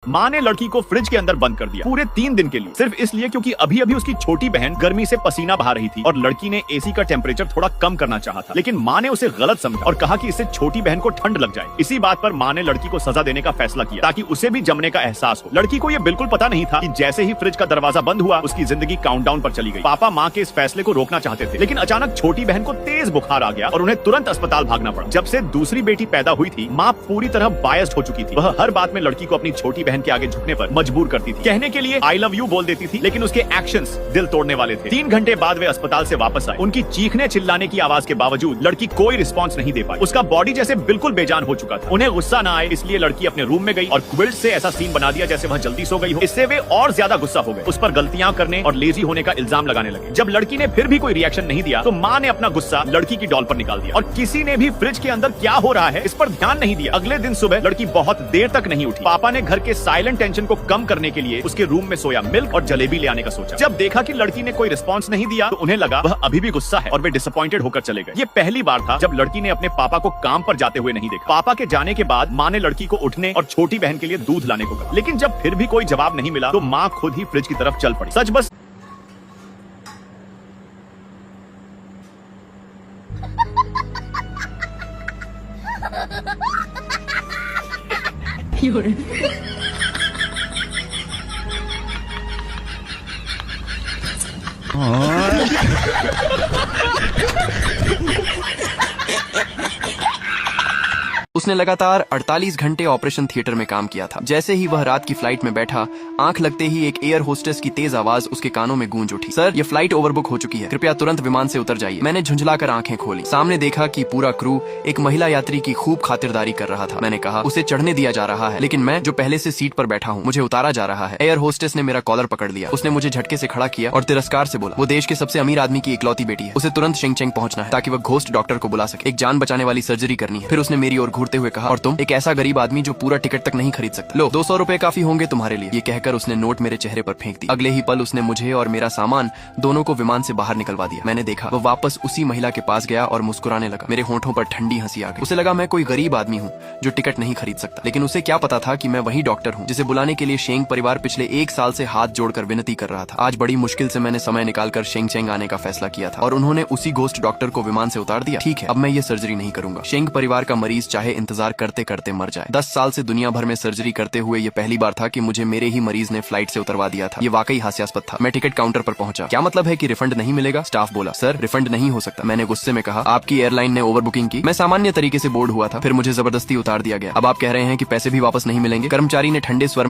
माँ ने लड़की को फ्रिज के अंदर बंद कर दिया पूरे 3 दिन के लिए, सिर्फ इसलिए क्योंकि अभी अभी उसकी छोटी बहन गर्मी से पसीना बहा रही थी और लड़की ने एसी का टेम्परेचर थोड़ा कम करना चाहा था। लेकिन माँ ने उसे गलत समझा और कहा कि इससे छोटी बहन को ठंड लग जाए। इसी बात पर माँ ने लड़की को सजा देने का फैसला किया ताकि उसे भी जमने का एहसास हो। लड़की को यह बिल्कुल पता नहीं था कि जैसे ही फ्रिज का दरवाजा बंद हुआ उसकी जिंदगी काउंटडाउन पर चली गई। पापा माँ के इस फैसले को रोकना चाहते थे, लेकिन अचानक छोटी बहन को तेज बुखार आ गया और उन्हें तुरंत अस्पताल भागना पड़ा। जब से दूसरी बेटी पैदा हुई थी, माँ पूरी तरह बायस्ड हो चुकी थी। वह हर बात में लड़की को अपनी छोटी बहन के आगे झुकने पर मजबूर करती थी। कहने के लिए आई लव यू बोल देती थी, लेकिन उसके एक्शंस दिल तोड़ने वाले थे। 3 घंटे बाद वे अस्पताल से वापस आए। उनकी चीखने चिल्लाने की आवाज के बावजूद लड़की कोई रिस्पॉन्स नहीं दे पाई। उसका बॉडी जैसे बिल्कुल बेजान हो चुका था। उन्हें गुस्सा न आए इसलिए लड़की अपने रूम में गई और क्विल्ट से ऐसा सीन बना दिया जैसे वह जल्दी सो गई हो। इससे वे और ज्यादा गुस्सा हो गए, उस पर गलतियां करने और लेजी होने का इल्जाम लगाने लगे। जब लड़की ने फिर भी कोई रिएक्शन नहीं दिया तो माँ ने अपना गुस्सा लड़की की डॉल पर निकाल दिया और किसी ने भी फ्रिज के अंदर क्या हो रहा है इस पर ध्यान नहीं दिया। अगले दिन सुबह लड़की बहुत देर तक नहीं उठी। पापा ने घर के साइलेंट टेंशन को कम करने के लिए उसके रूम में सोया मिल्क और जलेबी ले आने का सोचा। जब देखा कि लड़की ने कोई रिस्पांस नहीं दिया तो उन्हें लगा वह अभी भी गुस्सा है और वे डिसअपॉइंटेड होकर चले गए। ये पहली बार था जब लड़की ने अपने पापा को काम पर जाते हुए नहीं देखा। पापा के जाने के बाद माँ ने लड़की को उठने और छोटी बहन के लिए दूध लाने को कहा, लेकिन जब फिर भी कोई जवाब नहीं मिला तो माँ खुद ही फ्रिज की तरफ चल पड़ी। सच बस उसने लगातार 48 घंटे ऑपरेशन थिएटर में काम किया था। जैसे ही वह रात की फ्लाइट में बैठा, आंख लगते ही एक एयर होस्टेस की तेज आवाज उसके कानों में गूंज उठी, सर ये फ्लाइट ओवरबुक हो चुकी है, कृपया तुरंत विमान से उतर जाइए। मैंने झुंझलाकर आंखें खोली, सामने देखा कि पूरा क्रू एक महिला यात्री की खूब खातिरदारी कर रहा था। मैंने कहा उसे चढ़ने दिया जा रहा है, लेकिन मैं जो पहले से सीट पर बैठा हूँ मुझे उतारा जा रहा है। एयर होस्टेस ने मेरा कॉलर पकड़ लिया। उसने मुझे झटके से खड़ा किया और तिरस्कार से बोला, वो देश के सबसे अमीर आदमी की इकलौती बेटी है, उसे तुरंत शिंगचेंग पहुंचना है ताकि वह घोस्ट डॉक्टर को बुला सके, एक जान बचाने वाली सर्जरी करनी है। फिर उसने मेरी ओर घूरते हुए कहा, और तुम एक ऐसा गरीब आदमी जो पूरा टिकट तक नहीं खरीद सकता, लो 200 रुपए काफी होंगे तुम्हारे लिए। ये कहकर उसने नोट मेरे चेहरे पर फेंक दिया। अगले ही पल उसने मुझे और मेरा सामान दोनों को विमान से बाहर निकलवा दिया। मैंने देखा वो वापस उसी महिला के पास गया और मुस्कुराने लगा। मेरे होंठों पर ठंडी हंसी आ गई। उसे लगा मैं कोई गरीब आदमी हूँ जो टिकट नहीं खरीद सकता, लेकिन उसे क्या पता था कि मैं वही डॉक्टर हूँ जिसे बुलाने के लिए शेंग परिवार पिछले 1 साल से हाथ जोड़कर विनती कर रहा था। आज बड़ी मुश्किल से मैंने समय निकालकर शेंग आने का फैसला किया था और उन्होंने उसी घोस्ट डॉक्टर को विमान से उतार दिया। ठीक है, अब मैं ये सर्जरी नहीं करूंगा। शेंग परिवार का मरीज चाहे इंतजार करते करते मर जाए। 10 साल से दुनिया भर में सर्जरी करते हुए ये पहली बार था कि मुझे मेरे ही मरीज ने फ्लाइट से उतरवा दिया था। ये वाकई हास्यास्पद था। मैं टिकट काउंटर पर पहुंचा। क्या मतलब है कि रिफंड नहीं मिलेगा? स्टाफ बोला, सर रिफंड नहीं हो सकता। मैंने गुस्से में कहा, आपकी एयरलाइन ने ओवर बुकिंग की। मैं सामान्य तरीके से बोर्ड हुआ था, फिर मुझे जबरदस्ती उतार दिया गया। अब आप कह रहे हैं कि पैसे भी वापस नहीं मिलेंगे? कर्मचारी ने ठंडे स्वर